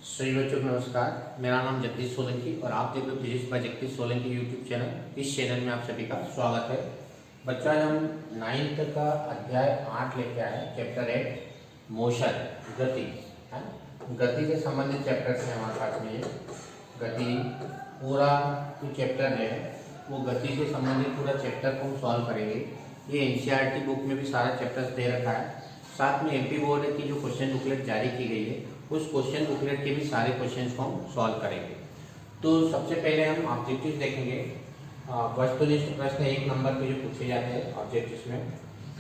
सभी बच्चों को नमस्कार। मेरा नाम जगदीश सोलंकी और आप देख रहे हो physics bye Jagdish Solanki YouTube channel. इस चैनल में आप सभी का स्वागत है। बच्चों, आज हम 9th का अध्याय 8 लेके आए, चैप्टर 8 मोशन, गति है। गति से संबंधित चैप्टर है हमारे पास में। ये गति पूरा जो चैप्टर है वो गति से संबंधित पूरा चैप्टर को हम सॉल्व करेंगे। ये एनसीईआरटी बुक में भी सारा चैप्टर्स दे रखा है। साथ में एमपी बोर्ड की जो क्वेश्चन बुकलेट जारी की गई है उस क्वेश्चन बुकलेट के भी सारे क्वेश्चंस को हम सॉल्व करेंगे। तो सबसे पहले हम ऑब्जेक्टिव्स देखेंगे। वस्तुनिष्ठ प्रश्न 1 नंबर पे जो पूछे जाते हैं ऑब्जेक्टिव्स में,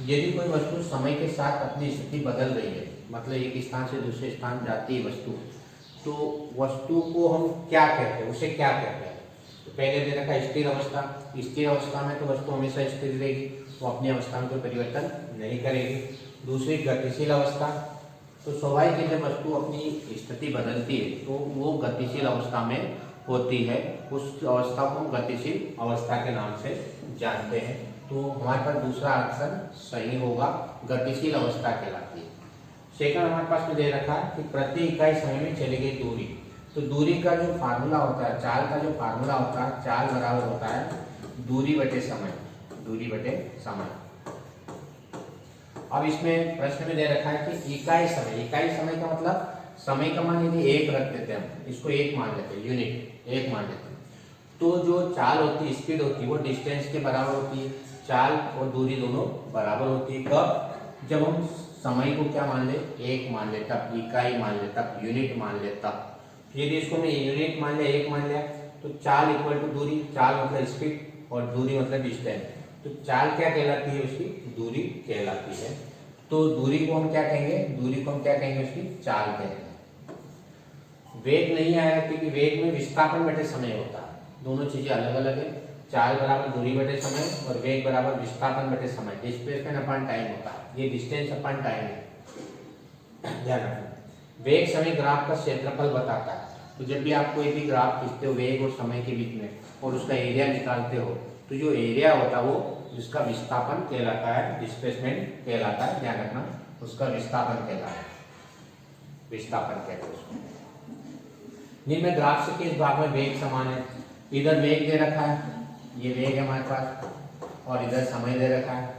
यदि कोई वस्तु समय के साथ अपनी स्थिति बदल रही है, मतलब एक स्थान से दूसरे स्थान जाती है वस्तु, तो वस्तु को हम क्या कहते हैं, उसे क्या कहते हैं? तो पहले दे रखा स्थिर अवस्था। स्थिर अवस्था में तो वस्तु हमेशा स्थिर रहेगी, वो अपनी अवस्था में कोई परिवर्तन नहीं करेगी। दूसरी गतिशील अवस्था, तो स्वाभाविक है जब वस्तु अपनी स्थिति बदलती है तो वो गतिशील अवस्था में होती है, उस अवस्था को हम गतिशील अवस्था के नाम से जानते हैं। तो हमारे पास दूसरा ऑप्शन सही होगा, गतिशील अवस्था कहलाती है। सेकंड हमारे पास में दे रखा है कि प्रति इकाई समय में चली गई दूरी। तो दूरी का जो फार्मूला होता है, चाल का जो फार्मूला होता है, चाल बराबर होता है दूरी बटे समय, दूरी बटे समय। अब इसमें प्रश्न में दे रखा है कि इकाई समय, इकाई समय का मतलब समय का मान यदि 1 रख देते हैं, हम इसको 1 मान लेते हैं, यूनिट 1 मान लेते हैं, तो जो चाल होती है, स्पीड होती है, वो डिस्टेंस के बराबर होती है। चाल और दूरी दोनों बराबर होती है कब? जब हम समय को क्या मान ले, 1 मान ले, तब इकाई मान ले, तब यूनिट मान ले, तब। यदि इसको मैं यूनिट मान लिया, 1 मान लिया, तो चाल इक्वल टू दूरी, चाल मतलब स्पीड और दूरी मतलब डिस्टेंस। तो चाल क्या कहलाती है? उसकी दूरी कहलाती है। तो दूरी को हम क्या कहेंगे? दूरी को हम क्या कहेंगे? उसकी चाल कहेंगे। वेग नहीं आया क्योंकि वेग में विस्थापन बटे समय होता है, दोनों चीजें अलग अलग है। चाल बराबर दूरी बटे समय और वेग बराबर विस्थापन बटे समय, डिस्प्लेसमेंट अपॉन टाइम होता है। ये डिस्टेंस अपॉन टाइम है, ध्यान रखना। वेग समय ग्राफ का क्षेत्रफल बताता है। तो जब भी आप कोई भी ग्राफ खींचते हो वेग और समय के बीच में और उसका एरिया निकालते हो, तो जो एरिया होता है वो जिसका विस्थापन कहलाता है, डिस्प्लेसमेंट कहलाता है, ध्यान रखना, उसका विस्थापन कहलाता है, विस्थापन कहते हैं उसको। निम्न ग्राफ से किस भाग में वेग समान है? इधर वेग दे रखा है, ये वेग है हमारे पास, और इधर समय दे रखा है,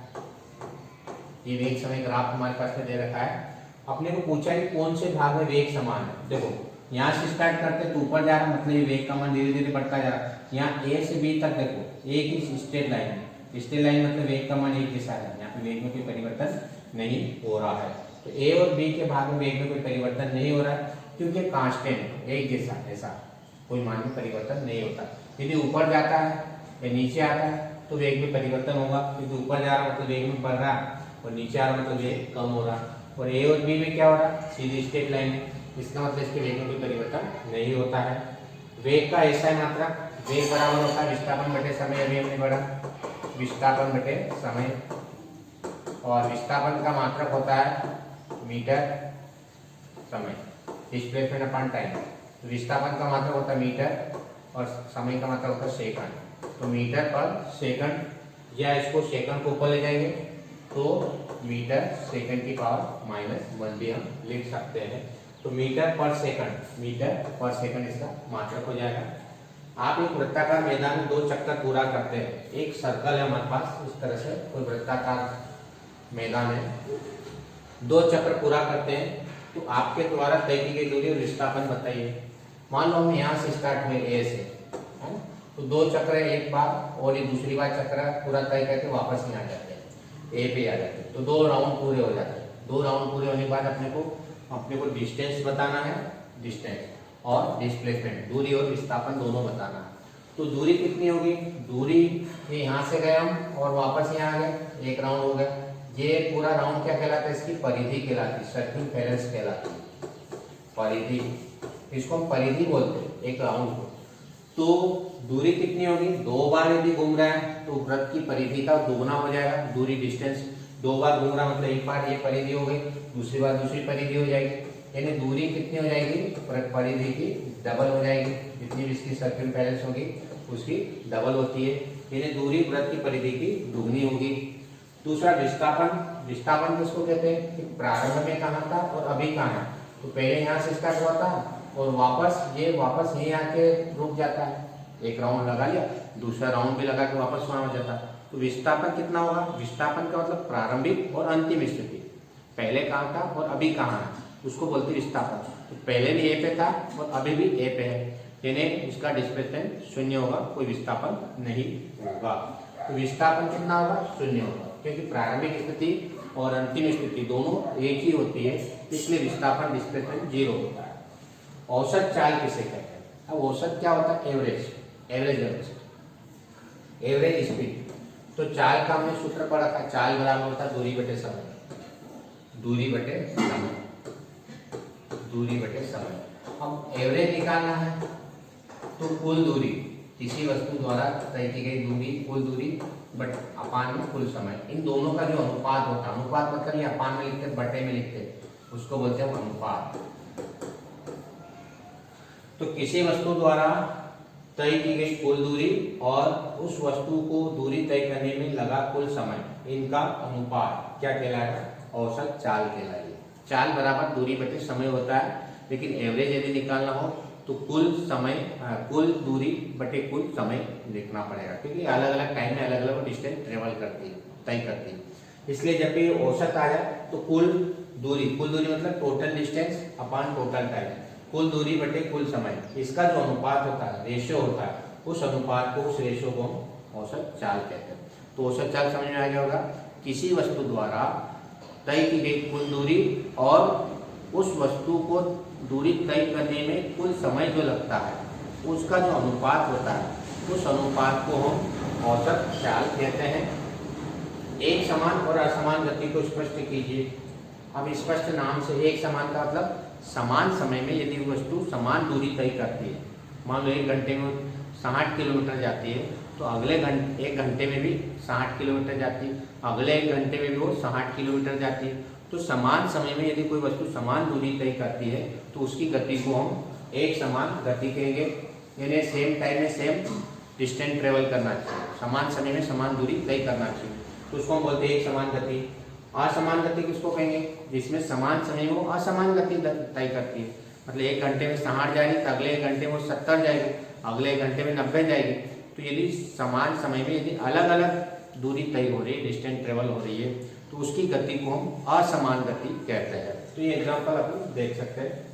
ये वेग समय ग्राफ हमारे पास में दे रखा है। अपने को पूछा है कि कौन से भाग में वेग समान है। देखो यहाँ से स्टार्ट करते तो ऊपर जा रहा, मतलब ये वेग का मान धीरे धीरे बढ़ता जा रहा है। यहाँ ए से बी तक देखो एक ही स्ट्रेट लाइन है, स्ट्रेट लाइन मतलब वेग का मान एक जैसा है, यहाँ पे वेग में कोई परिवर्तन नहीं हो रहा है। तो ए और बी के भाग में वेग में कोई परिवर्तन नहीं हो रहा है क्योंकि कांस्टेंट एक जैसा, ऐसा कोई मान में परिवर्तन नहीं होता। यदि ऊपर जाता है या नीचे आता है तो वेग में परिवर्तन होगा, क्योंकि ऊपर जा रहा मतलब वेग में बढ़ रहा है और नीचे आ रहा मतलब वेग कम हो रहा है। और ए और बी में क्या हो रहा है? सीधी स्ट्रेट लाइन है, इसका मतलब इसके वेग में कोई परिवर्तन नहीं होता है। वेग का ऐसा मात्रा, वेग बराबर होता है विस्थापन बटे समय, अभी हमने बढ़ा विस्थापन बटे समय, और विस्थापन का मात्रक होता है मीटर समय, डिस्प्लेसमेंट अपॉन टाइम। तो विस्थापन का मात्रक होता है मीटर और समय का मात्रक होता है सेकंड। तो मीटर पर सेकंड, या इसको सेकंड को ऊपर ले जाएंगे तो मीटर सेकंड की पावर -1 भी हम लिख सकते हैं। तो मीटर पर सेकंड, मीटर पर सेकंड इसका मात्रक हो जाएगा। आप एक वृत्ताकार मैदान में 2 चक्कर पूरा करते हैं, एक सर्कल है हमारे पास, इस तरह से कोई वृत्ताकार मैदान है, 2 चक्कर पूरा करते हैं, तो आपके द्वारा तय की गई दूरी और विस्थापन बताइए। मान लो हम यहाँ से स्टार्ट हुए ए से, है ना, तो 2 चक्कर है एक बार, और ये दूसरी बार चक्कर पूरा तय करके वापस यहाँ आ जाते हैं, ए पे आ जाते हैं, तो 2 राउंड पूरे हो जाते हैं। 2 राउंड पूरे होने के बाद अपने को डिस्टेंस बताना है, डिस्टेंस और डिस्प्लेसमेंट, दूरी और विस्थापन दोनों बताना है। तो दूरी कितनी होगी? दूरी यहाँ से गए हम और वापस यहाँ आ गए, 1 राउंड हो गया। ये पूरा राउंड क्या कहलाता है? इसकी परिधि कहलाती है, सर्कमफेरेंस कहलाती है, परिधि, इसको हम परिधि बोलते हैं एक राउंड को। तो दूरी कितनी होगी? 2 बार यदि घूम रहा है तो वृत्त की परिधि का दोगुना हो जाएगा, दूरी डिस्टेंस। 2 बार घूम रहा मतलब एक बार ये परिधि हो गई, दूसरी बार दूसरी परिधि हो जाएगी, यानी दूरी कितनी हो जाएगी? परिधि की डबल हो जाएगी, जितनी भी इसकी सर्कमफेरेंस होगी उसकी डबल होती है, यानी दूरी वृत्त की परिधि की दुगनी होगी। दूसरा विस्थापन, विस्थापन किसको कहते हैं कि प्रारंभ में कहाँ था और अभी कहाँ है। तो पहले यहाँ से स्टार्ट हुआ था और वापस यहीं आके रुक जाता है। एक राउंड लगा लिया, दूसरा राउंड भी लगा के वापस वहां हो जाता है। तो विस्थापन कितना होगा? विस्थापन का मतलब प्रारंभिक और अंतिम स्थिति, पहले कहाँ था और अभी कहाँ है, उसको बोलते हैं विस्थापन। तो पहले भी ए पे था और अभी भी ए पे है, यानी इसका डिस्प्लेसमेंट शून्य होगा, कोई विस्थापन नहीं होगा। तो विस्थापन कितना होगा? शून्य होगा, क्योंकि प्रारंभिक स्थिति और अंतिम स्थिति दोनों एक ही होती है, इसलिए विस्थापन डिस्प्लेसमेंट 0 होता है। औसत चाल किसे कहते हैं? अब औसत क्या होता है? Average velocity, average speed. तो चाल का हमने सूत्र पढ़ा था, चाल बराबर होता है दूरी बटे समय, दूरी बटे समय। अब एवरेज निकालना है तो कुल दूरी, किसी वस्तु द्वारा तय की गई दूरी, कुल दूरी बट अपान में कुल समय, इन दोनों का जो अनुपात होता है, अनुपात मतलब ये अपान में लिखते बटे में लिखते, उसको बोलते हैं अनुपात। तो किसी वस्तु द्वारा तय की गई कुल दूरी और उस वस्तु को दूरी तय करने में लगा कुल समय, इनका अनुपात क्या कहलाएगा? औसत चाल कहलाएगी। चाल बराबर दूरी बटे समय होता है, लेकिन एवरेज यदि निकालना हो तो कुल दूरी बटे कुल समय लिखना पड़ेगा, क्योंकि अलग अलग टाइम में अलग अलग डिस्टेंस ट्रेवल करती है, तय करती है। इसलिए जब भी औसत आ जाए तो कुल दूरी मतलब टोटल डिस्टेंस अपान टोटल टाइम, कुल दूरी बटे कुल समय, इसका जो अनुपात होता है, रेशियो होता है, उस अनुपात को, उस रेशियो को हम औसत चाल कहते हैं। तो औसत चाल समझ में आ गया होगा, किसी वस्तु द्वारा तय की गई कुल दूरी और उस वस्तु को दूरी तय करने में कुल समय जो लगता है, उसका जो अनुपात होता है, उस अनुपात को हम औसत चाल कहते हैं। एक समान और असमान गति को स्पष्ट कीजिए। अब स्पष्ट नाम से एक समान का मतलब समान समय में यदि वस्तु समान दूरी तय करती है, मान लो 1 घंटे में 60 किलोमीटर जाती है, तो अगले 1 घंटे में भी 60 किलोमीटर जाती है, अगले 1 घंटे में भी वो 60 किलोमीटर जाती है। तो समान समय में यदि कोई वस्तु समान दूरी तय करती है तो उसकी गति को हम एक समान गति कहेंगे, यानी सेम टाइम में सेम डिस्टेंस ट्रेवल करना चाहिए, समान समय में समान दूरी तय करना चाहिए, तो उसको हम बोलते हैं एक समान गति। असमान गति किसको कहेंगे? जिसमें समान समय में वो असमान गति तय करती है, मतलब 1 घंटे में 60 जाएगी तो अगले 1 घंटे में वो 70 जाएगी, अगले 1 घंटे में 90 जाएगी। तो यदि समान समय में यदि अलग अलग दूरी तय हो रही है, डिस्टेंस ट्रेवल हो रही है, तो उसकी गति को हम असमान गति कहते हैं। तो ये एग्जांपल आप देख सकते हैं।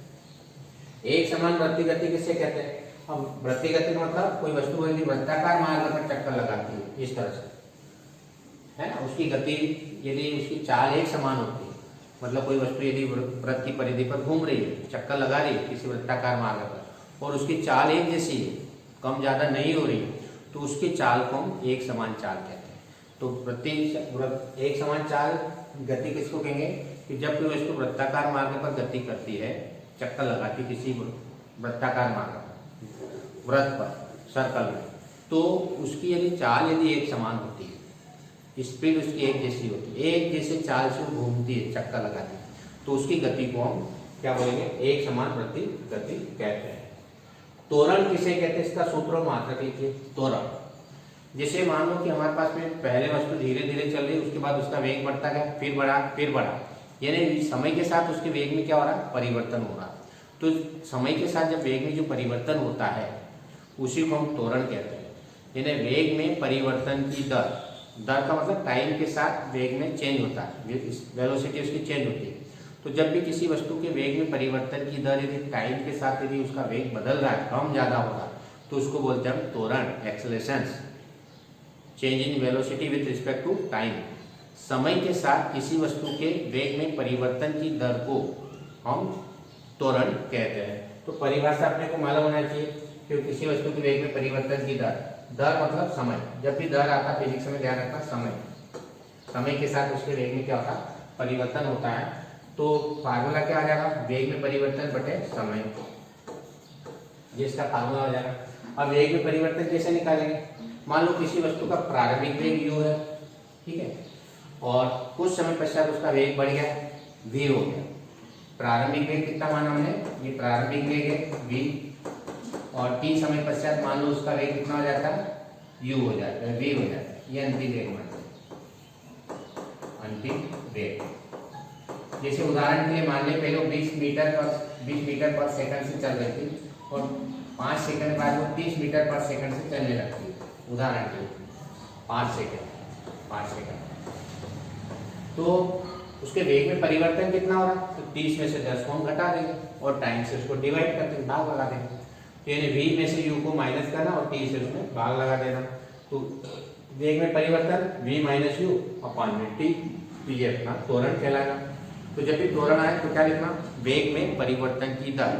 एक समान वृत्तीय गति किसे कहते हैं? अब वृत्तीय गति मतलब कोई वस्तु यदि वृत्ताकार मार्ग पर चक्कर लगाती है इस तरह से, है ना, उसकी गति यदि उसकी चाल एक समान होती है, मतलब कोई वस्तु यदि वृत्त की परिधि पर घूम रही है, चक्कर लगा रही है किसी वृत्ताकार मार्ग पर, और उसकी चाल एक जैसी है, कम ज्यादा नहीं हो रही है, तो उसकी चाल को हम एक समान चाल कहते हैं। तो एक समान चाल गति किसको कहेंगे? कि जब कोई वस्तु वृत्ताकार मार्ग पर गति करती है, चक्कर लगाती किसी वृत्ताकार मार्ग पर, वृत्त पर, सर्कल में, तो उसकी यदि चाल यदि एक समान होती है, स्पीड उसकी एक जैसी होती है, एक जैसे चाल से घूमती है, चक्कर लगाती है, तो उसकी गति को हम क्या बोलेंगे? एक समान वृत्तीय गति कहते हैं। त्वरण किसे कहते हैं? इसका सूत्र और मात्रक लिखिए। त्वरण, जैसे मान लो कि हमारे पास में पहले वस्तु धीरे धीरे चल रही है, उसके बाद उसका वेग बढ़ता गया, फिर बढ़ा, यानी समय के साथ उसके वेग में क्या हो रहा है? परिवर्तन हो रहा है। तो समय के साथ जब वेग में जो परिवर्तन होता है उसी को हम त्वरण कहते हैं, यानी वेग में परिवर्तन की दर का मतलब टाइम के साथ वेग में चेंज होता है, वेलोसिटी उसकी चेंज होती है। तो जब भी किसी वस्तु के वेग में परिवर्तन की दर यदि टाइम के साथ यदि उसका वेग बदल रहा है, कम ज्यादा हो रहा है, तो उसको बोलते हैं हम त्वरण, acceleration, change in velocity with respect to time. समय के साथ किसी वस्तु के वेग में परिवर्तन की दर को हम त्वरण कहते हैं। तो परिभाषा अपने को मालूम होना चाहिए कि किसी वस्तु के वेग में परिवर्तन की दर मतलब समय, जब भी दर आता है फिजिक्स में ध्यान रखना, समय के साथ उसके वेग में क्या होता है? परिवर्तन होता है। तो फार्मूला क्या आ जाएगा? वेग में परिवर्तन बटे समय, जिसका फार्मूला हो जाएगा। अब वेग में परिवर्तन कैसे निकालेंगे? मान लो किसी वस्तु का प्रारंभिक वेग u है, ठीक है, और कुछ समय पश्चात उसका वेग बढ़ गया, v हो गया। प्रारंभिक वेग कितना माना हमने? ये प्रारंभिक वेग है v, और t समय पश्चात मान लो उसका वेग कितना हो जाता है? u हो जाता है, v हो जाता है। ये अंतिम वेग मानते हैं, अंतिम वेग। जैसे उदाहरण के लिए मान लिया पहले 20 मीटर पर सेकंड से चल रही थी और 5 सेकंड बाद वो 30 मीटर पर सेकंड से चलने लगती है, उदाहरण के लिए 5 सेकंड। तो उसके वेग में परिवर्तन कितना हो रहा है, तो 30 में से 10 को हम घटा देंगे और टाइम से उसको डिवाइड करके भाग लगा देंगे। तो यानी v में से u को माइनस करना और t से उसमें भाग लगा देना। तो वेग में परिवर्तन v माइनस यू अपॉन में t, तो ये अपना त्वरण कहलाएगा। तो जब भी त्वरण आए तो क्या लिखना, वेग में परिवर्तन की दर,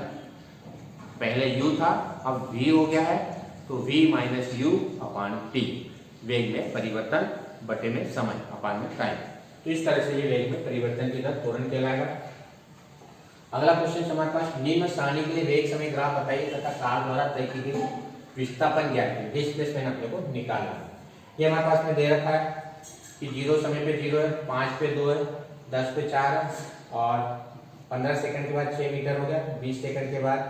पहले u था अब v हो गया है तो v minus you upon t, वेग में परिवर्तन बटे में समय अपॉन में टाइम। तो इस तरह से ये वेग में परिवर्तन की दर त्वरण कहलाएगा। अगला क्वेश्चन हमारे पास, निम्न सारणी के लिए वेग समय ग्राफ बताइए तथा कार द्वारा तय की गई विस्थापन ज्ञात कीजिए, डिस्प्लेसमेंट अपने को निकालना है। ये हमारे पास में दे रखा है कि 0 समय पे 0 है, 5 पे 2 है, 10 पे 4 है और 15 सेकंड के बाद 6 मीटर हो गया, 20 सेकंड के बाद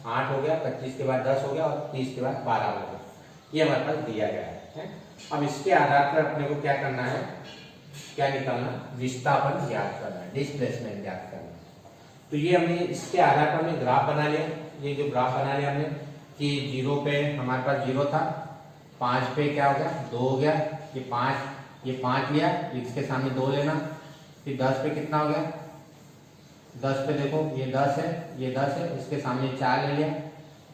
8 हो गया, 25 के बाद 10 हो गया और 30 के बाद 12 हो गया। ये हमारे पास दिया गया है। अब इसके आधार पर अपने को क्या करना है, क्या निकालना, विस्थापन ज्ञात करना है, डिस्प्लेसमेंट ज्ञात करना है। तो ये हमने इसके आधार पर हमने ग्राफ बना लिया। ये जो ग्राफ बना लिया हमने कि 0 पे हमारे पास 0 था, 5 पे क्या हो गया 2 हो गया, ये 5 लिया, इसके सामने 2 लेना, फिर 10 पे कितना हो गया, 10 पे देखो ये 10 है, ये 10 है, इसके सामने 4 ले लिया,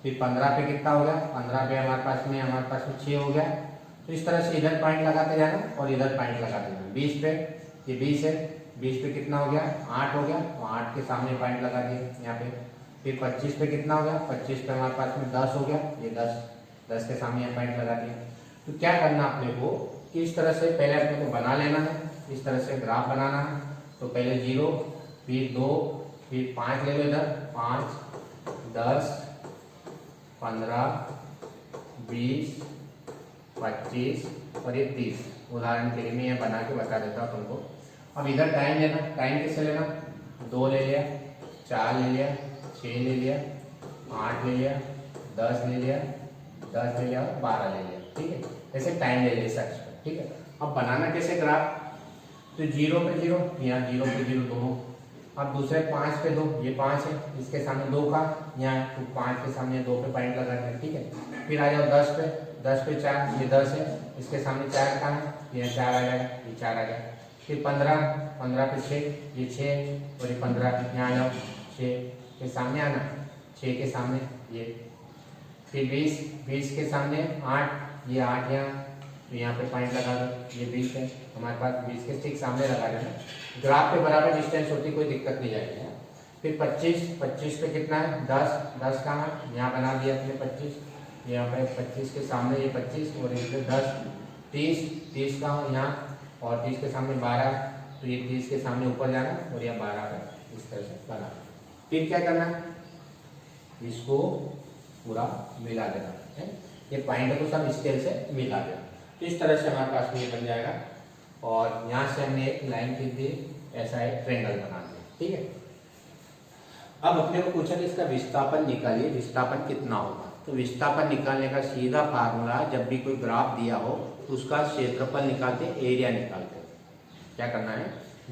फिर 15 पे कितना हो गया, 15 पे हमारे पास में 6 हो गया। तो इस तरह से इधर पॉइंट लगाते जाना और इधर पॉइंट लगाते जाना। 20 पे ये 20 है, 20 पे कितना हो गया 8 हो गया, तो 8 के सामने पॉइंट लगा दिए यहाँ पे। फिर 25 पे कितना हो गया, 25 पे हमारे पास में 10 हो गया, ये 10 के सामने यहाँ पॉइंट लगा दिया। तो क्या करना अपने को कि इस तरह से पहले अपने को बना लेना है, इस तरह से ग्राफ बनाना है। तो पहले 0, फिर 2, फिर 5 ले लो इधर, 5, 10, 15, 20, 25 और ये 30। उदाहरण के लिए मैं ये बना के बता देता हूँ तुमको। अब इधर टाइम लेना, टाइम कैसे लेना, 2 ले लिया, 4 ले लिया, 6 ले लिया, 8 ले लिया, 10 ले लिया, 10 ले लिया और 12 ले लिया। ठीक है, ऐसे टाइम ले लिया सर्च पर। ठीक है, अब बनाना कैसे ग्राफ, तो 0 पे 0, यहाँ 0 पे 0 दोनों। अब दूसरे 5 पे 2, ये 5 है, इसके सामने 2 का, यहाँ तो 5 के सामने 2 पे पॉइंट लगा दिया। ठीक है, फिर आ जाओ 10 पे 4, ये 10 है, इसके सामने 4 का है, यहाँ 4 आ जाएगा, ये 4 आ गया। फिर 15 पे 6, ये 6 और ये 15, यहाँ आ जाओ 6 के सामने आना, 6 के सामने ये। फिर 20 के सामने 8, ये 8 यहाँ, तो यहाँ पे पॉइंट लगा दो, ये 20 है हमारे पास, 20 के ठीक सामने लगा देना। ग्राफ पे बराबर डिस्टेंस होती, कोई दिक्कत नहीं जाएगी। फिर 25 पे कितना है 10 कहाँ है, यहाँ बना दिया अपने 25, यहाँ पे 25 के सामने ये 25 और इस पे 10, 30 कहाँ है यहाँ, और 30 के सामने 12, तो ये 30 के सामने ऊपर जाना और यहाँ 12 का इस तरह से बना। फिर क्या करना है, इसको पूरा मिला देना है, ये पॉइंट को सब स्केल से मिला देना। तो इस तरह से हमारे पास में ये बन जाएगा और यहाँ से हमने एक लाइन खींच दी, ऐसा एक ट्रेंगल बना दिया। ठीक है, अब अपने को पूछा कि इसका विस्थापन निकालिए, विस्थापन कितना होगा। तो विस्थापन निकालने का सीधा फार्मूला, जब भी कोई ग्राफ दिया हो तो उसका क्षेत्रफल निकालते, एरिया निकालते। क्या करना है,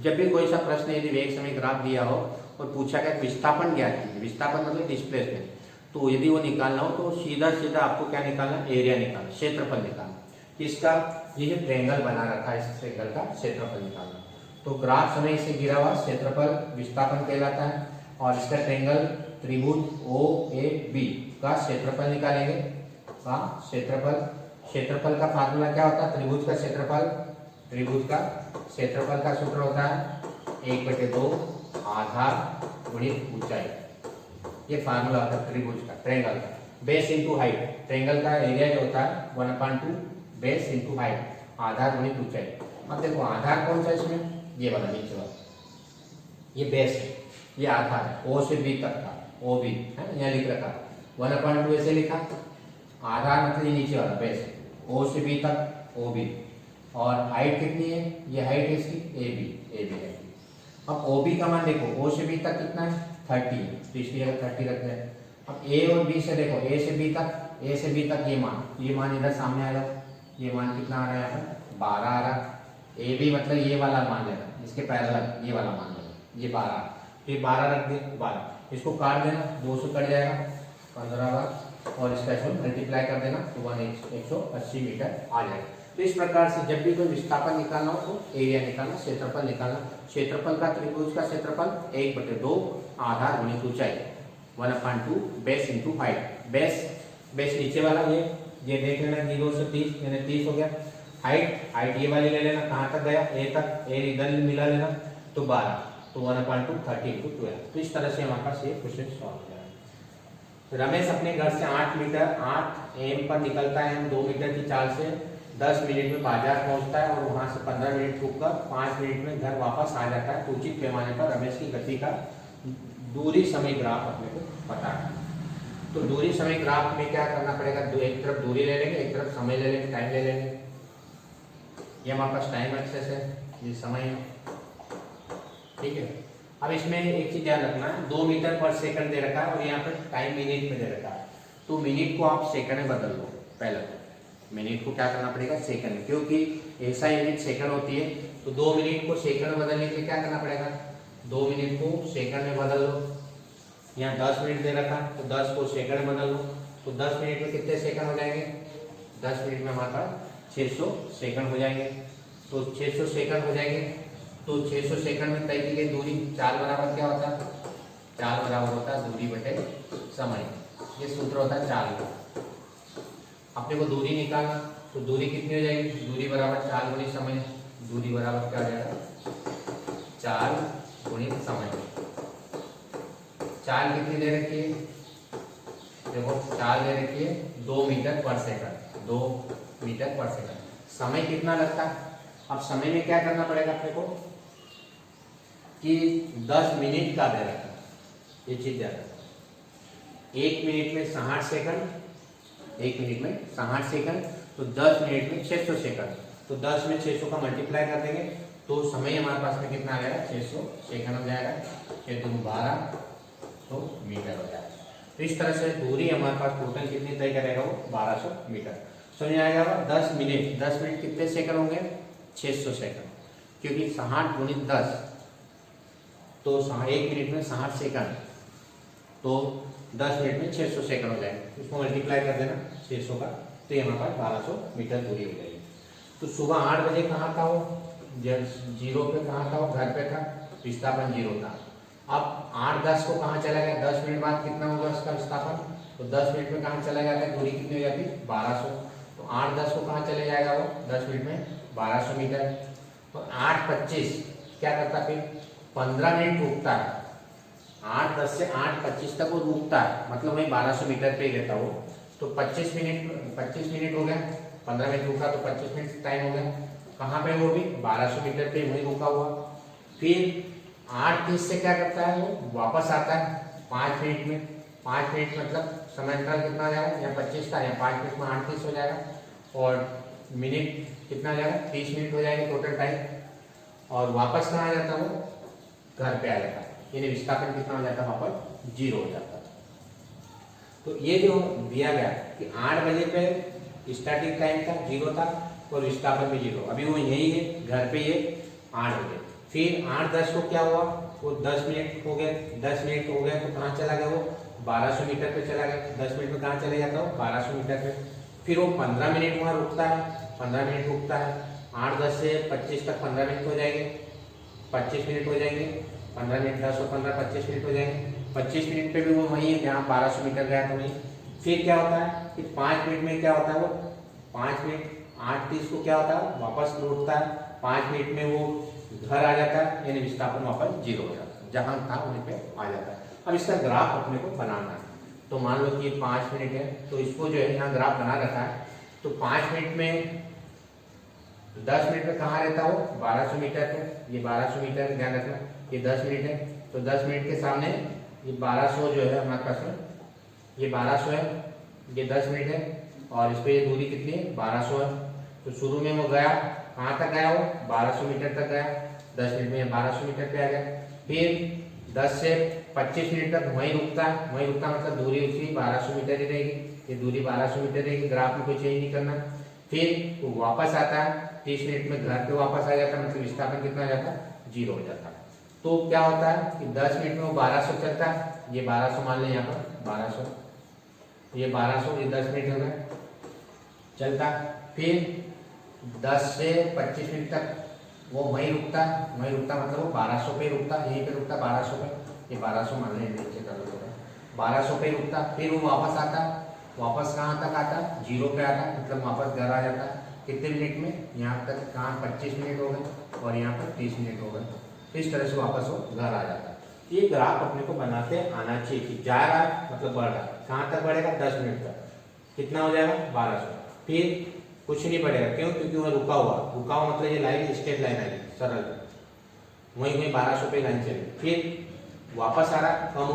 जब भी कोई सा प्रश्न यदि वेग समय ग्राफ दिया हो और पूछा गया विस्थापन ज्ञात कीजिए, विस्थापन मतलब डिस्प्लेसमेंट, तो यदि वो निकालना हो तो सीधा आपको क्या निकालना, एरिया निकालना, क्षेत्रफल निकालना। इसका ये जो ट्रेंगल बना रखा है, इस ट्रेंगल का क्षेत्रफल निकालना। तो ग्राफ समय से गिरा हुआ क्षेत्रफल विस्थापन कहलाता है और इसका ट्रेंगल त्रिभुज OAB का क्षेत्रफल निकालेंगे। का क्षेत्रफल का फार्मूला क्या होता है, त्रिभुज का क्षेत्रफल का सूत्र होता है 1/2 आधार गुणित ऊंचाई। ये फार्मूला होता है त्रिभुज का, ट्रेंगल का। बेस इंटू हाइट, ट्रेंगल का एरिया जो होता है 1/2 बेस इंटू हाइट, आधार गुणित ऊंचाई। अब देखो आधार कौन सा है इसमें, ये वाला नीचे वाला, ये बेस है, ये आधार है, O से B तक का, OB है, यहाँ लिख रखा 1/2 ऐसे लिखा। आधार मतलब ये नीचे वाला बेस, O से B तक OB, और हाइट कितनी है, ये हाइट है इसकी AB है। अब OB का मान देखो, O से B तक कितना है 30 है, तो इसकी जगह 30 रखते हैं। अब A और B से देखो, A से B तक ये मान इधर सामने आएगा, ये मान कितना आ रहा है यहाँ पर 12 आ रहा। AB मतलब ये वाला मान लेना, इसके पैरेलल ये वाला मान लेना, ये 12, तो ये 12 रख दे 12, इसको काट देना, 2 से कट जाएगा 15 बार और इसका इसको मल्टीप्लाई कर देना तो 180 मीटर आ जाएगा। तो इस प्रकार से जब भी कोई विस्थापन निकालना हो तो एरिया निकालना, क्षेत्रफल निकालना। क्षेत्रफल का त्रिभुज का क्षेत्रफल 1/2 आधार गुणित ऊंचाई 1/2 बेस इंटू हाइट। बेस नीचे वाला ये देख लेना 0 से 30 यानी 30 हो गया। हाइट ये वाली ले लेना, कहाँ तक गया ए तक, ए इधर मिला लेना तो 12, तो 1/2 30 इंटू 12। तो इस तरह से हमारे पास ये क्वेश्चन सॉल्व हो जाएगा। रमेश अपने घर से 8 एम पर निकलता है, हम 2 मीटर की चाल से 10 मिनट में बाजार पहुंचता है और वहां से 15 मिनट रुककर 5 मिनट में घर वापस आ जाता है। तो उचित पैमाने पर रमेश की गति का दूरी समय ग्राफ अपने को पता है। तो दूरी समय ग्राफ में क्या करना पड़ेगा, एक तरफ दूरी ले लेंगे, एक तरफ समय ले लेंगे, टाइम ले लेंगे। ये हमारे पास टाइम एक्सेस है, ये समय है, ठीक है। अब इसमें एक चीज ध्यान रखना है, 2 मीटर पर सेकंड दे रखा है और यहाँ पर टाइम मिनट में दे रखा है। तो मिनट को आप सेकंड में बदल दो। पहले तो मिनट को क्या करना पड़ेगा, सेकंड में, क्योंकि ऐसा यूनिट सेकंड होती है। तो 2 मिनट को सेकंड में बदलने के लिए क्या करना पड़ेगा, 2 मिनट को सेकंड में बदल दो। यहाँ 10 मिनट दे रखा तो 10 को सेकंड में बदल दो। तो 10 मिनट में कितने सेकंड हो जाएंगे, 10 मिनट में हमारे पास 600 सेकंड हो जाएंगे। तो 600 सेकंड हो जाएंगे। तो 600 सेकंड में तय की गई दूरी, चाल बराबर क्या होता है, चाल बराबर होता है दूरी बटे समय। ये सूत्र होता है चाल का। अपने को दूरी निकालना, तो दूरी कितनी हो जाएगी, दूरी बराबर चाल गुणित समय। दूरी बराबर क्या हो जाएगा, चाल गुणित समय। चाल कितनी दे रखी है, देखो चाल दे रखी है 2 मीटर पर सेकंड, 2 मीटर पर सेकंड। समय कितना लगता है, अब समय में क्या करना पड़ेगा अपने को कि 10 मिनट का दे रखा है, ये चीज ध्यान रखना। 1 मिनट में 60 सेकंड, 1 मिनट में 60 सेकंड, तो 10 मिनट में 600 सेकंड। तो 10 में 600 का मल्टीप्लाई कर देंगे तो समय हमारे पास में कितना आ जाएगा, 600 सेकंड हो जाएगा। 6 दूनी 12 तो मीटर हो जाएगा। तो इस तरह से दूरी हमारे पास टोटल कितनी तय करेगा, वो 1200 मीटर। समझ आएगा। 10 मिनट कितने सेकंड होंगे, 600 सेकंड, क्योंकि 60 गुणित 10 तो 1 मिनट में 60 सेकंड, तो 10 मिनट में 600 सेकंड हो जाएंगे। इसको मल्टीप्लाई कर देना 600 का, तो ये हमारे पास 1200 मीटर दूरी हो जाएगी। तो सुबह 8 बजे कहाँ था वो, जब 0 पे कहाँ था वो, घर पे था, विस्थापन 0 था। अब 8-10 को कहाँ चला गया, 10 मिनट बाद कितना होगा उसका विस्थापन, तो 10 मिनट में कहाँ चला जाता है, दूरी कितनी हो जाती है 1200। तो 8-10 को कहाँ चले जाएगा वो, 10 मिनट में 1200 मीटर। तो 8:25 क्या करता, फिर 15 मिनट रुकता है। 8:10 से 8:25 तक वो रुकता है, मतलब वही 1200 मीटर पे ही रहता वो। तो 25 मिनट हो गया, 15 मिनट रुका तो 25 मिनट टाइम हो गया। कहाँ पे वो भी 1200 मीटर पे वही रुका हुआ। फिर 8:30 से क्या करता है वो, वापस आता है 5 मिनट में। 5 मिनट मतलब समय अंतराल कितना हो जाएगा, यहाँ 25 था, यहाँ 5 मिनट में 8:30 हो जाएगा और मिनट कितना हो जाएगा, 30 मिनट हो जाएगा टोटल टाइम। और वापस कहाँ आ जाता है वो, घर पे आ जाता है, यानी विस्थापन कितना हो जाता है, वापस 0 हो जाता है। तो ये जो दिया गया कि 8 बजे पे स्टार्टिंग टाइम था 0 था और विस्थापन भी 0, अभी वो यही है घर पे ये 8 बजे। फिर 8:10 को क्या हुआ, वो 10 मिनट हो गए, 10 मिनट हो गए तो कहाँ चला गया वो, 1200 मीटर पे चला गया। 10 मिनट में कहाँ चले जाता हो, 1200 मीटर पे। फिर वो 15 मिनट वहाँ रुकता है, 15 मिनट रुकता है। 8:10 से 25 तक 15 मिनट हो जाएंगे, 25 मिनट हो जाएंगे, 15 मिनट 10 और 15 25 मिनट हो जाएंगे। 25 मिनट पे भी वो वही है जहाँ 1200 मीटर गया था वही। फिर क्या होता है कि 5 मिनट में क्या होता है वो, 5 मिनट 8:30 को क्या होता है, वापस लौटता है। 5 मिनट में वो घर आ जाता है, यानी विस्थापन वापस 0 हो जाता है, जहां था वहीं पे आ जाता है। अब इसका ग्राफ अपने को बनाना है। तो मान लो कि 5 मिनट है, तो इसको जो है यहाँ ग्राफ बना रखा है। तो 5 मिनट में 10 मिनट में कहाँ रहता हो, 1200 मीटर पे। ये 1200 मीटर ध्यान रखना, ये 10 मिनट है, तो 10 मिनट के सामने ये 1200 जो है हमारे पास में, ये 1200 है, ये 10 मिनट है और इस पे ये दूरी कितनी है, 1200 है। तो शुरू में वो गया, कहाँ तक गया वो, 1200 मीटर तक गया। 10 मिनट में 1200 मीटर पे आ गया। फिर 10 से 25 मिनट तक वहीं रुकता है, वहीं रुकता मतलब दूरी उसकी 1200 मीटर ही रहेगी, ये दूरी 1200 मीटर रहेगी, ग्राफ में कोई चेंज नहीं करना। फिर वो वापस आता है, 30 मिनट में घर पे वापस आ जाता है, मतलब विस्थापन कितना हो जाता है, 0 हो जाता है। तो क्या होता है कि 10 मिनट में वो 1200 चलता है, ये 1200 मान लें यहाँ पर 1200, ये 1200, ये 10 मिनट हो गए चलता। फिर 10 से 25 मिनट तक वो वहीं रुकता मतलब वो 1200 पे रुकता, यहीं पे रुकता 1200 पे, ये 1200 मान लें, नीचे कर लो 1200 पे रुकता। फिर वो वापस आता, वापस कहाँ तक आता, 0 पे आता, मतलब वापस घर आ जाता। कितने मिनट में, यहाँ तक कहाँ 25 मिनट हो गए और यहाँ पर 30 मिनट हो गए। इस तरह से वापस वो घर आ जाता है। ये ग्राफ अपने को बनाते आना चाहिए कि जा रहा है मतलब बढ़ रहा है। कहाँ तक बढ़ेगा, 10 मिनट तक, कितना हो जाएगा 1200। फिर कुछ नहीं बढ़ेगा, क्यों, क्योंकि वह रुका हुआ मतलब ये लाइन स्ट्रेट लाइन आई सरल, वहीं 1200 पे लाइन चली। फिर वापस आ रहा, कम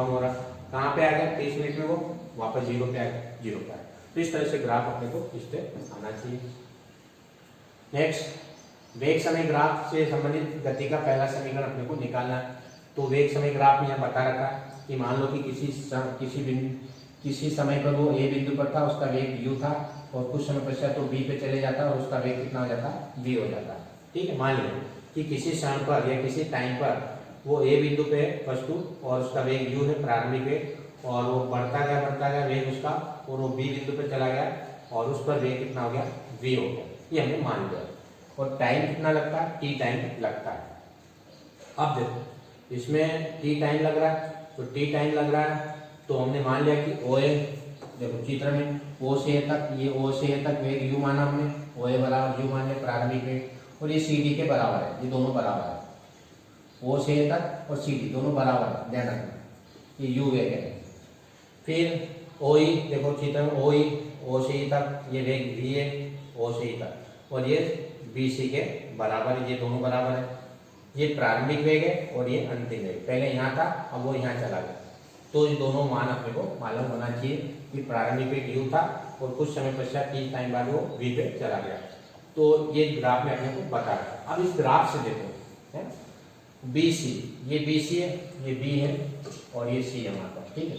हो रहा, कहाँ पे आ गया, 30 मिनट में वो वापस 0 पे आ गया, 0 पे आ गया। तो इस तरह से ग्राफ अपने को इस पे आना चाहिए। नेक्स्ट, वेग समय ग्राफ से संबंधित गति का पहला समीकरण अपने को निकालना है। तो वेग समय ग्राफ में यहाँ बता रखा है कि मान लो कि किसी समय पर वो ए बिंदु पर था, उसका वेग u था, और कुछ समय पश्चात तो b पे चले जाता और उसका वेग कितना हो जाता, v हो जाता। ठीक है, मान लो कि किसी क्षण पर या किसी टाइम पर वो ए बिंदु पे वस्तु और उसका वेग u है प्रारंभिक वेग, और वो बढ़ता गया वेग उसका, और वो बी बिंदु पे चला गया और उस पर वेग कितना हो गया, v हो गया। ये हमने मान लिया। और टाइम कितना लगता है, t टाइम लगता है। अब देखो इसमें t टाइम लग रहा है, तो t टाइम लग रहा है तो हमने मान लिया कि ओ ए, देखो चित्र में o से a तक, ये o से a तक वेग u माना हमने, o a बराबर u माने प्रारंभिक वेग, और ये सी डी के बराबर है, ये दोनों बराबर है, o से a तक और सी डी दोनों बराबर है, ध्यान रखना, ये u वेग है। फिर o ई, देखो चित्र में o ई, o से e तक ये वेग v है, o से e तक, और ये b c के बराबर है, ये दोनों बराबर है। ये प्रारंभिक वेग है और ये अंतिम वेग, पहले यहाँ था अब वो यहाँ चला गया। तो ये दोनों मान अपने को मालूम होना चाहिए कि प्रारंभिक वेग u था और कुछ समय पश्चात t टाइम बाद वो v पे चला गया। तो ये ग्राफ में अपने को बता रहा है। अब इस ग्राफ से देखो, है BC, ये BC है, ये B है और ये C है हमारे पास। ठीक है,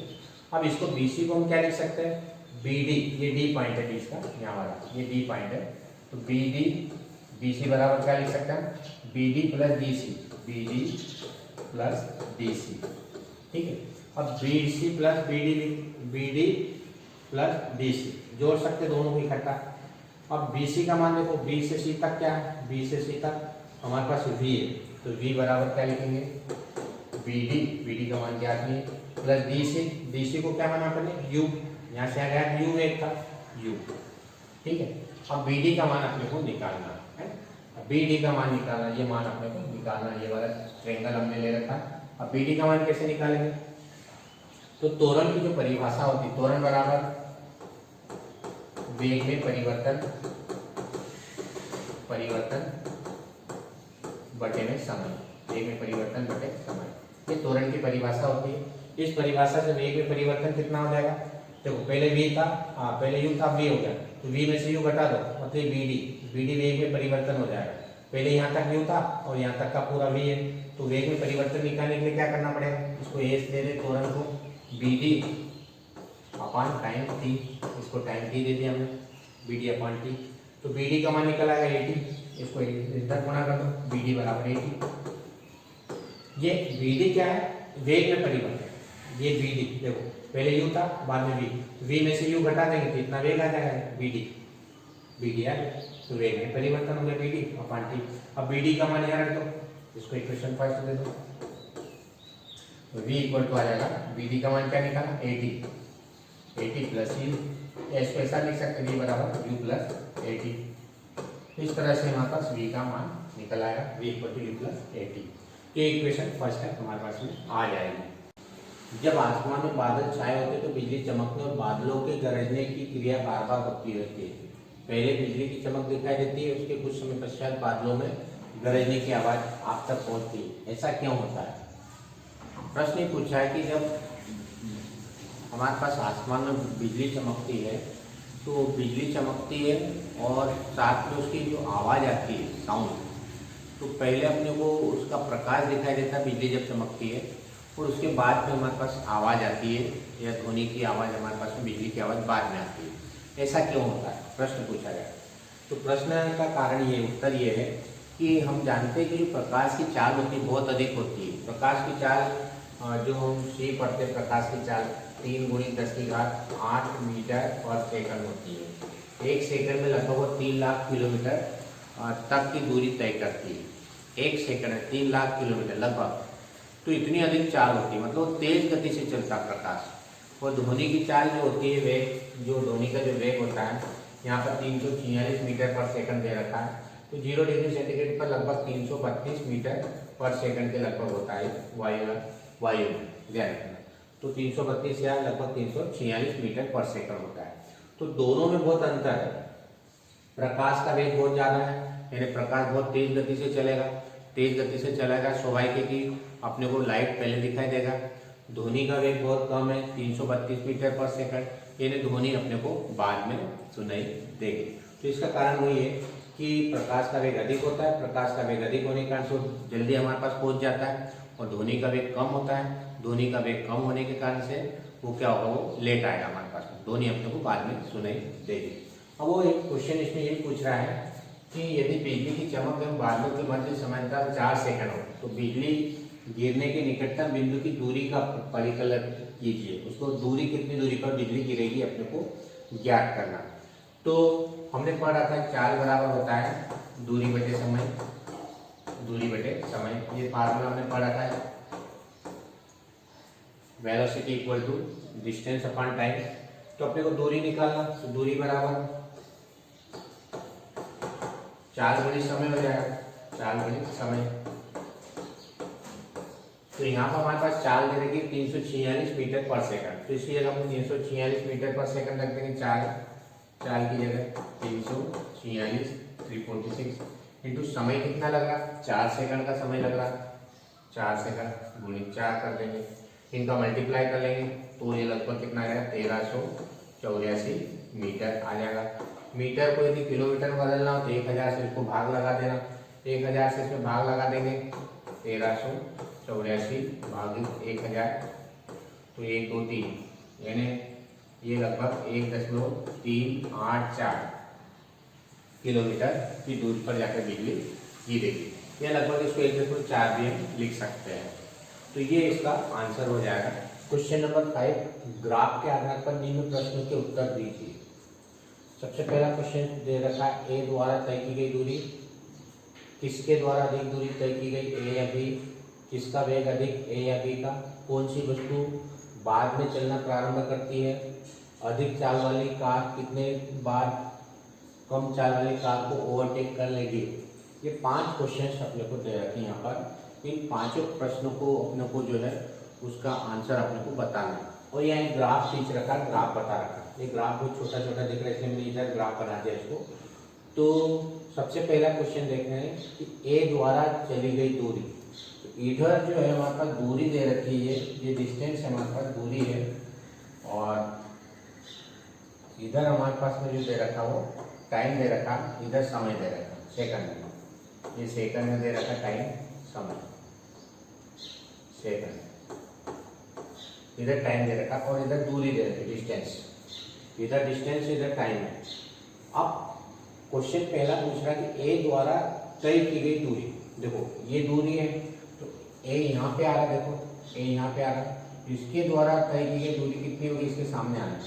अब इसको BC को हम क्या लिख सकते हैं, BD, ये D पॉइंट है बीच का, यहाँ वाला ये D पॉइंट है, तो BD BC बराबर क्या लिख सकते हैं, BD plus DC, BD plus DC। ठीक है, अब BC plus BD plus DC जोड़ सकते दोनों को इकट्ठा। अब BC का मान देखो, B से C तक क्या है, B से C तक हमारे पास V है, तो V बराबर क्या लिखेंगे, BD का मान क्या है प्लस DC को क्या माना अपने U, यहाँ से आ गया U एक था U। ठीक है, अब BD का मान अपने को निकालना है, BD का मान निकालना, ये मान अपने को निकालना, ये वाला ट्रायंगल हमने ले रखा है। अब BD का मान कैसे निकालेंगे, तो त्वरण की जो परिभाषा होती है, त्वरण बराबर वेग में परिवर्तन बटे में समय, वेग में परिवर्तन बटे समय, ये त्वरण की परिभाषा होती है। इस परिभाषा से वेग में परिवर्तन कितना हो जाएगा, देखो पहले v था, पहले u था, v हो गया, तो v में से u घटा दो, मतलब BD वेग में परिवर्तन हो जाएगा। पहले यहाँ तक u था और यहाँ तक का पूरा v है, तो वेग में परिवर्तन निकालने के लिए क्या करना पड़ेगा, इसको s दे दे त्वरण को, BD अपॉन टाइम t, इसको टाइम t दे दिया हमने, BD अपॉन t, तो BD का मान निकल आएगा 80, इसको इधर गुणा कर दो, BD बराबर 80। ये BD क्या है, वेग में परिवर्तन, ये BD देखो पहले u था बाद में v में से u घटा देंगे तो इतना वेग आ जाएगा BD आ गया, तो वेग में परिवर्तन हो गया BD अपॉन t। अब BD का मान यहाँ रख दो, इसको इक्वेशन 5 दे दो, तो v इक्वल टू आ जाएगा, BD का मान क्या निकाला 80 प्लस c, एस को ऐसा लिख सकते v बराबर u प्लस 80। इस तरह से हमारे पास v का मान निकल आएगा, v equal to u plus 80। ये इक्वेशन फर्स्ट है हमारे पास में आ जाएगी। जब आसमान में बादल छाए होते तो बिजली चमकने और बादलों के गरजने की क्रिया बार बार होती रहती है। पहले बिजली की चमक दिखाई देती है, उसके कुछ समय पश्चात बादलों में गरजने की आवाज आप तक पहुंचती है, ऐसा क्यों होता है। प्रश्न ये पूछा है कि जब हमारे पास आसमान में बिजली चमकती है, तो बिजली चमकती है और साथ में उसकी जो आवाज़ आती है साउंड, तो पहले अपने को उसका प्रकाश दिखाई देता है बिजली जब चमकती है, और उसके बाद में हमारे पास आवाज़ आती है या ध्वनि की आवाज़ हमारे पास में बिजली की आवाज़ बाद में आती है। ऐसा क्यों होता है, प्रश्न पूछा गया। तो प्रश्न का कारण ये, उत्तर ये है कि हम जानते हैं कि जो प्रकाश की चाल होती है बहुत अधिक होती है। प्रकाश की चाल जो हम सी पढ़ते हैं, प्रकाश की चाल 3 × 10⁸ मीटर पर सेकंड होती है। एक सेकंड में लगभग वो 3 लाख किलोमीटर तक की दूरी तय करती है। एक सेकंड में 3 लाख किलोमीटर लगभग, तो इतनी अधिक चाल होती है, मतलब तेज गति से चलता प्रकाश। और ध्वनि की चाल जो होती है, वेग, जो ध्वनि का जो वेग होता है यहाँ पर 346 मीटर पर सेकंड दे रखा है। तो 0 डिग्री सेंटीग्रेड पर लगभग 332 मीटर पर सेकंड के लगभग होता है वायु में, ध्यान रखना। तो 332 या लगभग 346 मीटर पर सेकंड होता है। तो दोनों में बहुत अंतर है। प्रकाश का वेग बहुत ज्यादा है, यानी प्रकाश बहुत तेज गति से चलेगा। तेज गति से चलेगा, स्वाभाविक है कि अपने को लाइट पहले दिखाई देगा। ध्वनि का वेग बहुत कम है, 332 मीटर पर सेकंड, यानी ध्वनि अपने को बाद में सुनाई देगी। तो इसका कारण वही है कि प्रकाश का वेग अधिक होता है। प्रकाश का वेग अधिक होने के कारण से जल्दी हमारे पास पहुंच जाता है, और ध्वनि का वेग कम होता है। ध्वनि का वेग कम होने के कारण से वो क्या होगा, वो लेट आएगा हमारे पास, ध्वनि अपने को बाद में सुनाई देगी। अब वो एक क्वेश्चन इसमें यही पूछ रहा है कि यदि बिजली की चमक एवं बादलों के मध्य समांतर 4 सेकंड हो, तो बिजली गिरने के निकटतम बिंदु की दूरी का परिकलन कीजिए। उसको दूरी, कितनी दूरी पर बिजली गिरेगी अपने को ज्ञात करना। तो हमने पढ़ा था चाल बराबर होता है दूरी बटे समय, दूरी बटे समय, ये फार्मूला हमने पढ़ा था। Velocity equal to distance upon time. तो अपने को दूरी निकालना, तो दूरी बराबर चाल गुणी समय हो जाएगा, चाल गुणी समय। तो यहाँ पर हमारे पास चाल दे रखी 346 मीटर पर सेकंड, तो इसकी जगह हम 346 मीटर पर सेकंड रख देंगे। चाल की जगह 346 346 इंटू समय कितना लग रहा, 4 सेकंड का समय लग रहा, 4 सेकंड गुणी 4 कर देंगे, इनका मल्टीप्लाई कर लेंगे, तो ये लगभग कितना आएगा 1384 मीटर आ जाएगा। मीटर को यदि किलोमीटर में बदलना हो तो 1000 से इसको भाग लगा देना, 1000 से इसमें भाग लगा देंगे, 1384 भागित 1000, तो 1 2 3, यानी ये लगभग 1.384 किलोमीटर की दूरी पर जाकर बिजली गिरेगी। या लगभग इसको 1.4 भी हम लिख सकते हैं। तो ये इसका आंसर हो जाएगा। क्वेश्चन नंबर 5, ग्राफ के आधार पर निम्न प्रश्नों के उत्तर दीजिए। सबसे पहला क्वेश्चन दे रखा है, ए द्वारा तय की गई दूरी, किसके द्वारा अधिक दूरी तय की गई, ए या बी, किसका वेग अधिक, ए या बी का, कौन सी वस्तु बाद में चलना प्रारंभ करती है, अधिक चाल वाली कार कितने बार कम चाल वाली कार को ओवरटेक कर लेगी। ये 5 क्वेश्चन अपने को दे रखे हैं यहाँ पर। इन 5 प्रश्नों को अपने को जो है उसका आंसर अपने को बताना है। और यहाँ एक ग्राफ खींच रखा, ग्राफ बता रखा, ये ग्राफ बहुत छोटा छोटा दिख रहा है, इसलिए मैंने इधर ग्राफ बना दिया इसको। तो सबसे पहला क्वेश्चन देखना है कि ए द्वारा चली गई दूरी। तो इधर जो है हमारे पास दूरी दे रखी है, ये डिस्टेंस हमारे पास दूरी है, और इधर हमारे पास में जो दे रखा वो टाइम दे रखा, इधर समय दे रखा सेकंड में, ये सेकंड में दे रखा टाइम, समय सेकंड, इधर टाइम दे रखा, और इधर दूरी दे रखी डिस्टेंस, इधर डिस्टेंस इधर टाइम है। अब क्वेश्चन पहला पूछ रहा है कि ए द्वारा तय की गई दूरी, देखो ये दूरी है, तो ए यहाँ पे आ रहा है, देखो ए यहाँ पे आ रहा है, इसके द्वारा तय की गई दूरी कितनी होगी, इसके सामने आना है,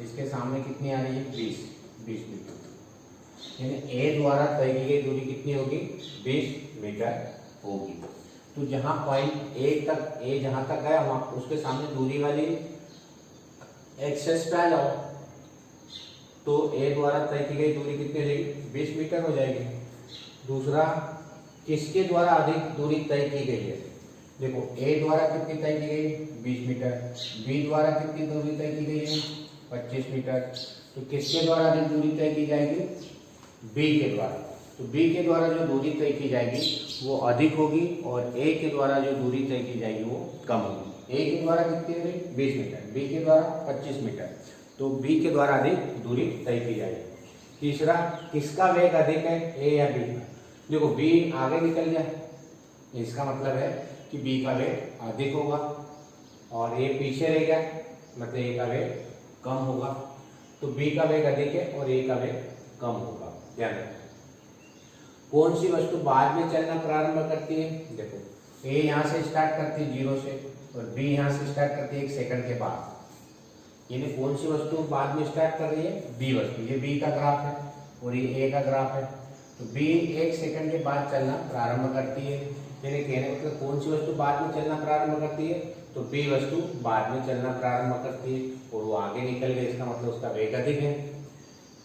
इसके सामने कितनी आ रही है 20 मीटर, यानी ए द्वारा तय की गई दूरी कितनी होगी 20 मीटर होगी। तो जहां पॉइंट ए तक, ए जहां तक गया वहां उसके सामने दूरी वाली एक्सेस पे आ जाओ, तो ए द्वारा तय की गई दूरी कितनी हो जाएगी 20 मीटर हो जाएगी। दूसरा, किसके द्वारा अधिक दूरी तय की गई है, देखो ए द्वारा कितनी तय की गई 20 मीटर, बी द्वारा कितनी दूरी तय की गई है 25 मीटर, तो किसके द्वारा अधिक दूरी तय की जाएगी बी के द्वारा। तो बी के द्वारा जो दूरी तय की जाएगी वो अधिक होगी, और ए के द्वारा जो दूरी तय की जाएगी वो कम होगी। ए के द्वारा कितनी होगी 20 मीटर, बी के द्वारा 25 मीटर, तो बी के द्वारा अधिक दूरी तय की जाएगी। तीसरा, किसका वेग अधिक है, ए या बी का, देखो बी आगे निकल गया, इसका मतलब है कि बी का वेग अधिक होगा, और ए पीछे रह गया, मतलब ए का वेग कम होगा। तो बी का वेग अधिक है और ए का वेग कम होगा, ध्यान रखना। कौन सी वस्तु बाद में चलना प्रारंभ करती है? देखो ए यहाँ से स्टार्ट करती है 0 से और बी यहाँ से स्टार्ट करती है 1 सेकंड के बाद। यानी कौन सी वस्तु बाद में स्टार्ट कर रही है? बी वस्तु। ये बी का ग्राफ है और ये ए का ग्राफ है। तो बी 1 सेकंड के बाद चलना प्रारंभ करती है। यानी कहने मतलब कौन सी वस्तु बाद में चलना प्रारंभ करती है? तो बी वस्तु बाद में चलना प्रारंभ करती है और वो आगे निकल गई, इसका मतलब उसका वेग अधिक है।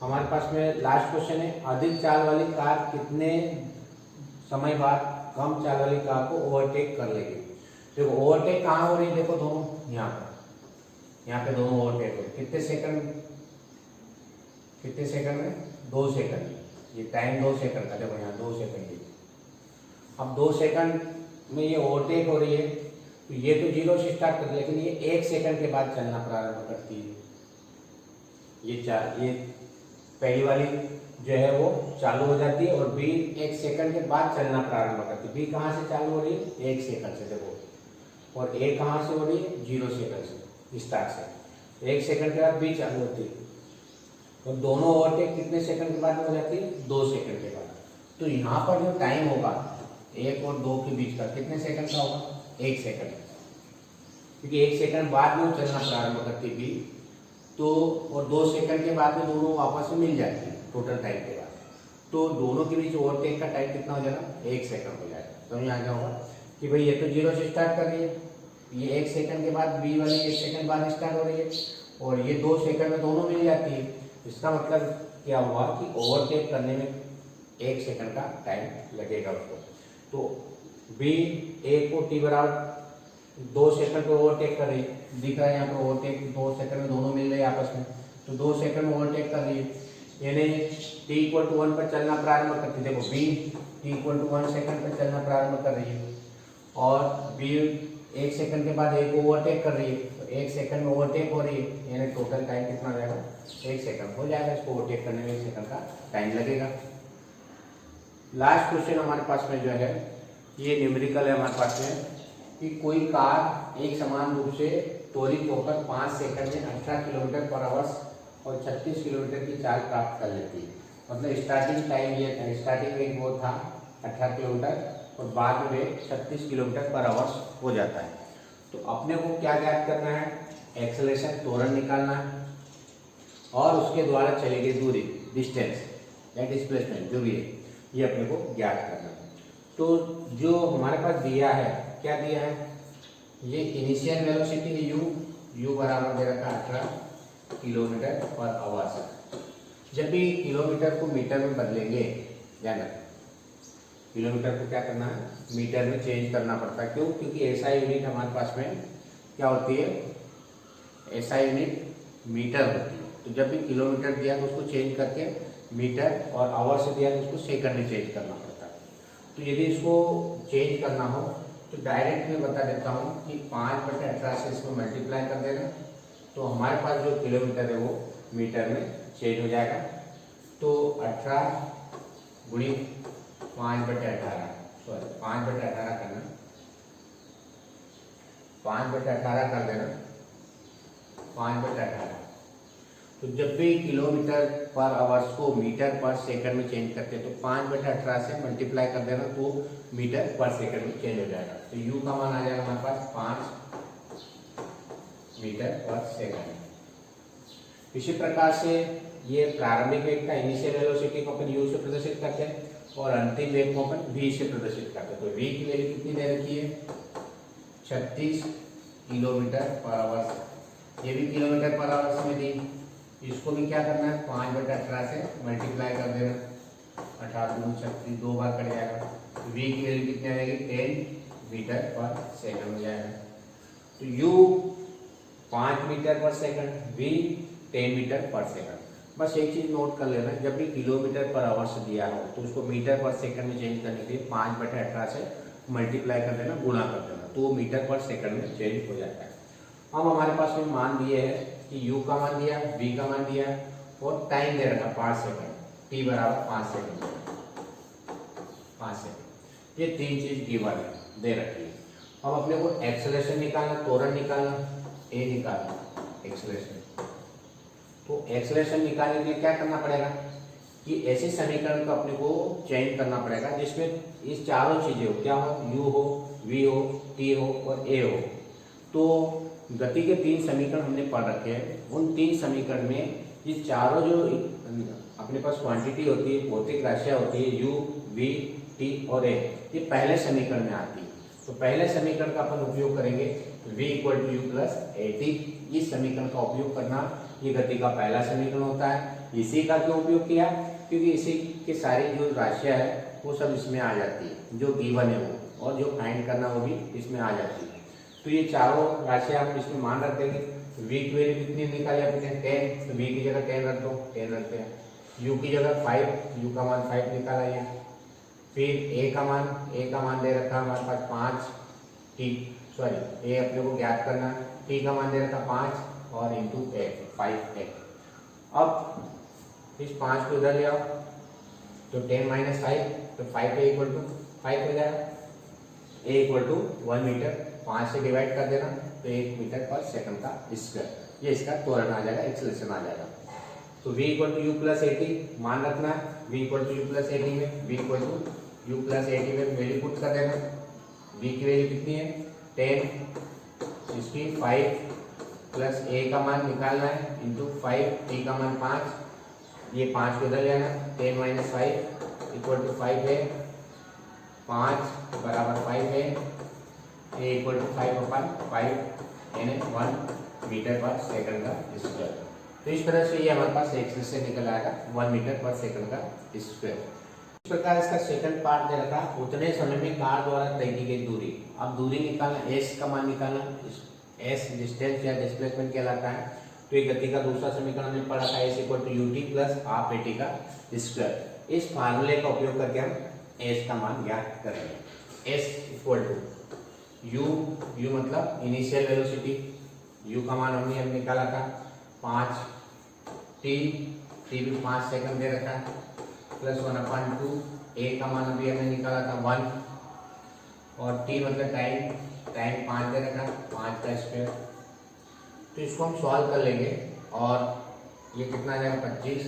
हमारे पास में लास्ट क्वेश्चन है, अधिक चाल वाली कार कितने समय बाद कम चाल वाली कार को ओवरटेक कर लेगी? देखो ओवरटेक कहाँ हो रही है? देखो दोनों यहाँ पे दोनों ओवरटेक हो रही। कितने सेकंड में? 2 सेकंड। ये टाइम 2 सेकंड का, देखो यहाँ 2 सेकंड। अब 2 सेकंड में ये ओवरटेक हो रही है, तो ये तो 0 से स्टार्ट कर, लेकिन ये 1 सेकंड के बाद चलना प्रारंभ करती है। ये पहली वाली जो है वो चालू हो जाती है और बी 1 सेकंड के बाद चलना प्रारंभ करती है। बी कहाँ से चालू हो रही है? 1 सेकंड से, देखो। और ए कहाँ से हो रही है? 0 सेकंड से, स्टार्ट से। 1 सेकंड के बाद बी चालू होती है और दोनों ओवरटेक कितने सेकंड के बाद हो जाती है? 2 सेकंड के बाद। तो यहाँ पर जो टाइम होगा 1 और 2 के बीच का, कितने सेकंड का होगा? 1 सेकंड। क्योंकि 1 सेकंड बाद में चलना प्रारंभ करती है बी, तो और 2 सेकंड के बाद में दोनों आपस में मिल जाती है टोटल टाइम के बाद। तो दोनों के बीच ओवरटेक का टाइम कितना हो जाएगा? 1 सेकंड हो जाएगा। तो यहाँ क्या होगा कि भाई ये तो 0 से स्टार्ट कर रही है, ये 1 सेकंड के बाद बी वाली 1 सेकंड बाद स्टार्ट हो रही है और ये 2 सेकंड में दोनों मिल जाती है। इसका मतलब क्या हुआ कि ओवरटेक करने में 1 सेकंड का टाइम लगेगा उसको। तो बी ए को टी बराबर 2 सेकंड पे ओवरटेक कर रही है, दिख रहा है यहाँ पे ओवरटेक 2 सेकंड में दोनों मिल रहे हैं आपस में। तो 2 सेकंड में ओवरटेक कर रही है, यानी t = 1 पर चलना प्रारंभ करती है। देखो बी t = 1 सेकंड पर चलना प्रारंभ कर रही है और बी 1 सेकंड के बाद ए को ओवरटेक कर रही है। तो 1 सेकंड में ओवरटेक हो रही है, यानी टोटल टाइम कितना हो जाएगा? 1 सेकंड हो जाएगा। इसको ओवरटेक करने में 1 सेकंड का टाइम लगेगा। लास्ट क्वेश्चन हमारे पास में जो है ये न्यूमेरिकल है हमारे पास में कि कोई कार एक समान रूप से त्वरित होकर 5 सेकंड में 18 किलोमीटर पर आवर्स और 36 किलोमीटर की चाल प्राप्त कर लेती है। मतलब स्टार्टिंग टाइम ये स्टार्टिंग में वो था 18 किलोमीटर और बाद में 36 किलोमीटर पर आवर्स हो जाता है। तो अपने को क्या ज्ञात करना है? एक्सेलरेशन, त्वरण निकालना है और उसके द्वारा चली गई दूरी, डिस्टेंस या डिस्प्लेसमेंट जो भी है, ये अपने को ज्ञात करना है। तो जो हमारे पास दिया है, क्या दिया है? ये इनिशियल वेलोसिटी u बराबर दे रखा 18 किलोमीटर पर आवर्स। जब भी किलोमीटर को मीटर में बदलेंगे, ध्यान रखें, किलोमीटर को क्या करना है? मीटर में चेंज करना पड़ता है। क्यों? क्योंकि ऐसा यूनिट हमारे पास में क्या होती है? ऐसा यूनिट मीटर होती है। तो जब भी किलोमीटर दिया तो उसको चेंज करके मीटर और आवर से दिया तो उसको सेकंड में चेंज करना पड़ता है। तो यदि इसको चेंज करना हो तो डायरेक्ट मैं बता देता हूँ कि 5/18 से इसको मल्टीप्लाई कर देना, तो हमारे पास जो किलोमीटर है वो मीटर में चेंज हो जाएगा। तो 18 गुणी 5/18, सॉरी 5/18 करना, 5/18 कर देना, 5/18। तो जब भी किलोमीटर पर आवर्स को मीटर पर सेकंड में चेंज करते हैं तो 5/18 से मल्टीप्लाई कर देना, तो मीटर पर सेकंड में चेंज हो जाएगा। तो u का मान आ जाएगा हमारे पास 5 मीटर पर सेकंड। इसी प्रकार से ये प्रारंभिक वेग का इनिशियल वेलोसिटी को अपन u से प्रदर्शित करते हैं और अंतिम वेग को अपन v से प्रदर्शित करते हैं। तो v की वैल्यू कितनी दे रखी है? 36 किलोमीटर पर आवर्स। ये भी किलोमीटर पर आवर्स में दी, इसको भी क्या करना है? 5/18 से मल्टीप्लाई कर देना, 18 × 36 2 बार कट जाएगा। तो v की वैल्यू कितनी आ जाएगी? 10 मीटर पर सेकंड हो जाएगा। तो u 5 मीटर पर सेकंड, v 10 मीटर पर सेकंड। बस एक चीज नोट कर लेना, जब भी किलोमीटर पर आवर्स दिया हो तो उसको मीटर पर सेकंड में चेंज करने के लिए 5/18 से मल्टीप्लाई कर देना, गुणा कर देना, तो वो मीटर पर सेकंड में चेंज हो जाता है। अब हमारे पास में मान दिए है कि u का मान दिया, v का मान दिया और टाइम दे रखा 5 सेकंड, t बराबर 5 सेकंड, 5 सेकंड। ये तीन चीज गिवन है, दे रखी है। अब अपने को एक्सेलरेशन निकालना, त्वरण निकालना, a निकालना एक्सेलरेशन। तो एक्सेलरेशन निकालने के लिए क्या करना पड़ेगा? कि ऐसे समीकरण को अपने को चयन करना पड़ेगा जिसमें इस चारों चीजें हो, क्या हो, यू हो, वी हो, टी हो और ए हो। तो गति के 3 समीकरण हमने पढ़ रखे हैं। उन 3 समीकरण में ये चारों जो अपने पास क्वांटिटी होती है, भौतिक राशियां होती है, यू, वी, टी और ए, ये पहले समीकरण में आती है। तो पहले समीकरण का अपन उपयोग करेंगे, v equal to U plus A T. इस समीकरण का उपयोग करना, ये गति का पहला समीकरण होता है। इसी का क्यों उपयोग किया, क्योंकि इसी के सारी जो राशियां है वो सब इसमें आ जाती है, जो गिवन है वो, और जो फाइंड करना वो भी इसमें आ जाती है। तो ये चारों राशियां हम इसमें मान रख देंगे। v की वैल्यू कितनी निकाली आपने, 10, तो v की जगह 10 रख दो, 10 रखते हैं। u की जगह 5, u का मान 5 निकाला है। फिर a का मान दे रखा हमारे पास 5, t सॉरी a अपने को ज्ञात करना, t का मान दे रखा 5 और इंटू a 5a। अब इस 5 को उधर ले आओ तो 10 माइनस 5, तो 5a इक्वल टू 5 हो जाएगा। a इक्वल टू 1 मीटर, 5 से डिवाइड कर देना तो 1 मीटर पर सेकंड का स्क्वायर, ये इसका त्वरण आ जाएगा, एक्सेलरेशन आ जाएगा। तो v equal to U plus A T मान रखना है, v equal to U plus A T में v equal to U plus A T में वैल्यू पुट कर देना। v की वैल्यू कितनी है 10, इसकी 5 प्लस a का मान निकालना है इंटू 5, t का मान 5, ये 5 को उधर ले आना, 10 माइनस 5 इक्वल टू 5 है, 5 बराबर 5 है, a इक्वल टू 5/5 यानी 1 मीटर पर सेकंड का स्क्वायर। तो इस तरह से ये हमारे पास एक्सेलरेशन निकल आएगा 1 मीटर पर सेकंड का स्क्वायर। इस प्रकार इसका सेकंड पार्ट दे रखा, उतने समय में कार द्वारा तय की गई दूरी। अब दूरी निकालना, s का मान निकालना, s डिस्टेंस या डिस्प्लेसमेंट कहलाता है। तो ये गति का दूसरा समीकरण हमने पढ़ा था, s equal to U T plus half A T का स्क्वायर। इस फार्मूले का उपयोग करके हम s का मान ज्ञात करेंगे। s इक्वल टू u मतलब इनिशियल वेलोसिटी, u का मान हमने अब निकाला था 5, t भी 5 सेकंड दे रखा है, प्लस 1/2, a का मान अभी हमने निकाला था 1 और t मतलब टाइम 5 दे रखा है, 5 का स्क्वायर। तो इसको हम सॉल्व कर लेंगे और ये कितना आ जाएगा 25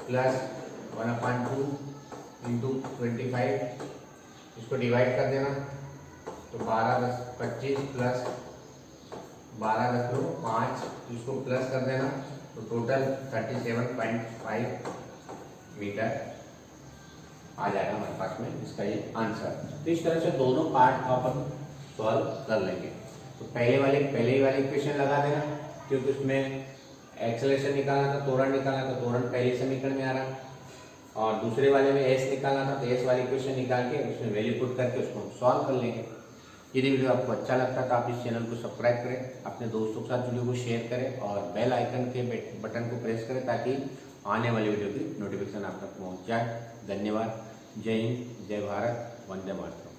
प्लस 1/2 इंटू 25, इसको डिवाइड कर देना तो 12 10 25 प्लस 12 रख लो 5, इसको प्लस कर देना तो टोटल 37.5 मीटर आ जाएगा हमारे पास में इसका ये आंसर। तो इस तरह से दोनों पार्ट अपन सॉल्व कर लेंगे। तो पहले ही वाली इक्वेशन लगा देना, क्योंकि उसमें एक्सेलरेशन निकालना था, त्वरण निकालना था, त्वरण पहले समीकरण में आ रहा, और दूसरे वाले में एस निकालना था, तो एस वाली इक्वेशन निकाल के उसमें वैल्यू पुट करके उसको हम सॉल्व कर लेंगे। यदि वीडियो आपको अच्छा लगता है तो आप इस चैनल को सब्सक्राइब करें, अपने दोस्तों के साथ वीडियो को शेयर करें और बेल आइकन के बटन को प्रेस करें ताकि आने वाली वीडियो की नोटिफिकेशन आप तक पहुंच जाए। धन्यवाद। जय हिंद, जय भारत, वंदे मातरम।